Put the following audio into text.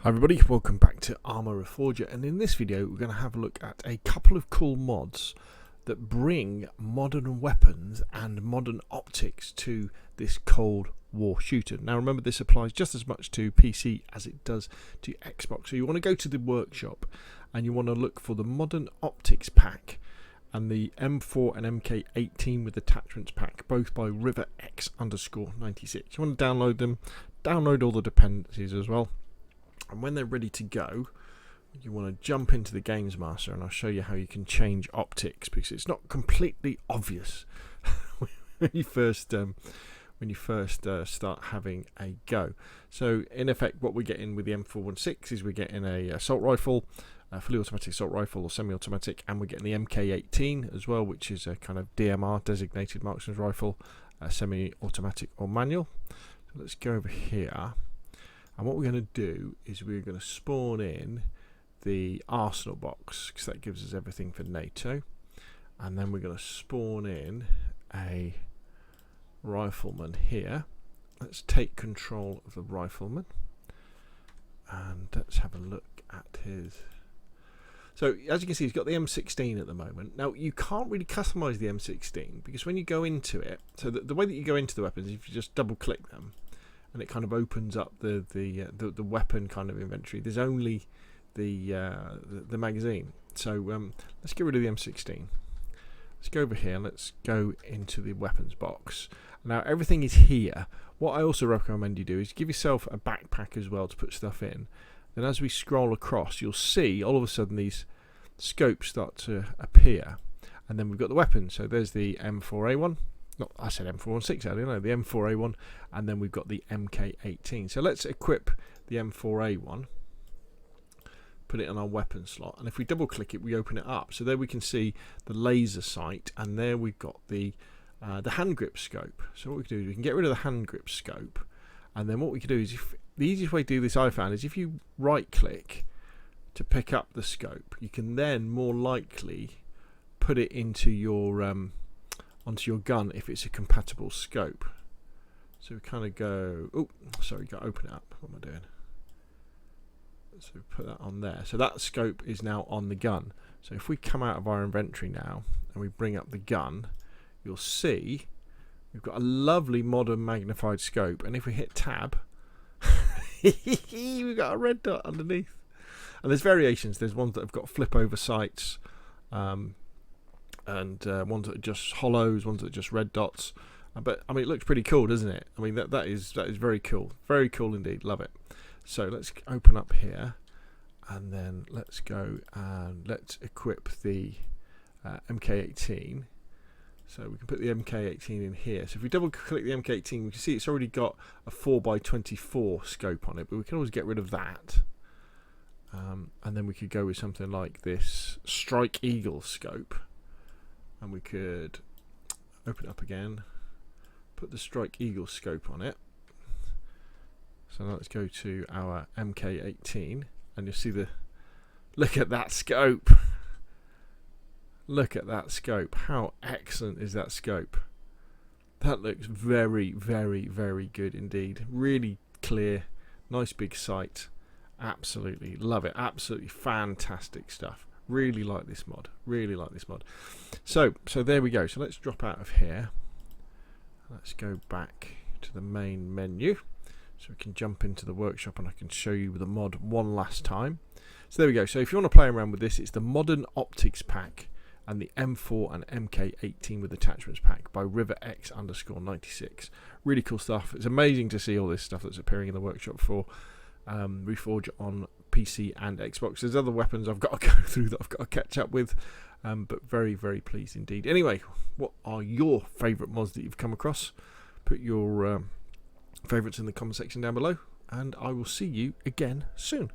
Hi everybody, welcome back to Arma Reforger, and in this video we're going to have a look at a couple of cool mods that bring modern weapons and modern optics to this Cold War shooter. Now remember, this applies just as much to PC as it does to Xbox, so you want to go to the workshop and you want to look for the modern optics pack and the M4 and MK18 with attachments pack, both by RiverX _96. You want to download them, download all the dependencies as well. And when they're ready to go, you want to jump into the Games Master, and I'll show you how you can change optics, because it's not completely obvious when you first start having a go. So in effect, what we're getting with the M416 is we're getting a assault rifle, a fully automatic assault rifle or semi-automatic, and we're getting the MK18 as well, which is a kind of DMR, designated marksman's rifle, semi-automatic or manual. So let's go over here. And what we're going to do is we're going to spawn in the arsenal box, because that gives us everything for NATO. And then we're going to spawn in a rifleman here. Let's take control of the rifleman. And let's have a look at his... So as you can see, he's got the M16 at the moment. Now you can't really customize the M16, because when you go into it, so the way that you go into the weapons is if you just double click them, and it kind of opens up the weapon kind of inventory. There's only the magazine. So let's get rid of the M16. Let's go over here. Let's go into the weapons box. Now everything is here. What I also recommend you do is give yourself a backpack as well to put stuff in. Then as we scroll across, you'll see all of a sudden these scopes start to appear, and then we've got the weapons. So there's the M4A1. Not, I said M416 earlier, no, the M4A1, and then we've got the MK18. So let's equip the M4A1, put it on our weapon slot, and if we double click it, we open it up. So there we can see the laser sight, and there we've got the hand grip scope. So what we can do is we can get rid of the hand grip scope, and then what we can do is, the easiest way to do this I found is if you right click to pick up the scope, you can then more likely put it into your onto your gun if it's a compatible scope. So we kind of go, oh sorry, got to open it up. What am I doing? So we put that on there. So that scope is now on the gun. So if we come out of our inventory now and we bring up the gun, you'll see we've got a lovely modern magnified scope, and if we hit tab we've got a red dot underneath. And there's variations. There's ones that have got flip over sights, and ones that are just holos, ones that are just red dots. But I mean, it looks pretty cool, doesn't it? I mean, that is very cool, very cool indeed. Love it. So let's open up here, and then let's go and let's equip the MK18. So we can put the MK18 in here. So if we double click the MK18, we can see it's already got a 4x24 scope on it, but we can always get rid of that. And then we could go with something like this Strike Eagle scope. And we could open it up again, put the Strike Eagle scope on it. So now let's go to our MK18, and you'll see look at that scope. Look at that scope. How excellent is that scope? That looks very, very, very good indeed. Really clear, nice big sight. Absolutely love it. Absolutely fantastic stuff. Really like this mod. Really like this mod. So there we go. So let's drop out of here. Let's go back to the main menu, so we can jump into the workshop and I can show you the mod one last time. So there we go. So if you want to play around with this, it's the Modern Optics Pack and the M4 and MK18 with attachments pack by RiverX _96. Really cool stuff. It's amazing to see all this stuff that's appearing in the workshop for Reforger on PC and Xbox. There's other weapons I've got to go through that I've got to catch up with, but very, very pleased indeed. Anyway, what are your favourite mods that you've come across? Put your favourites in the comment section down below, and I will see you again soon.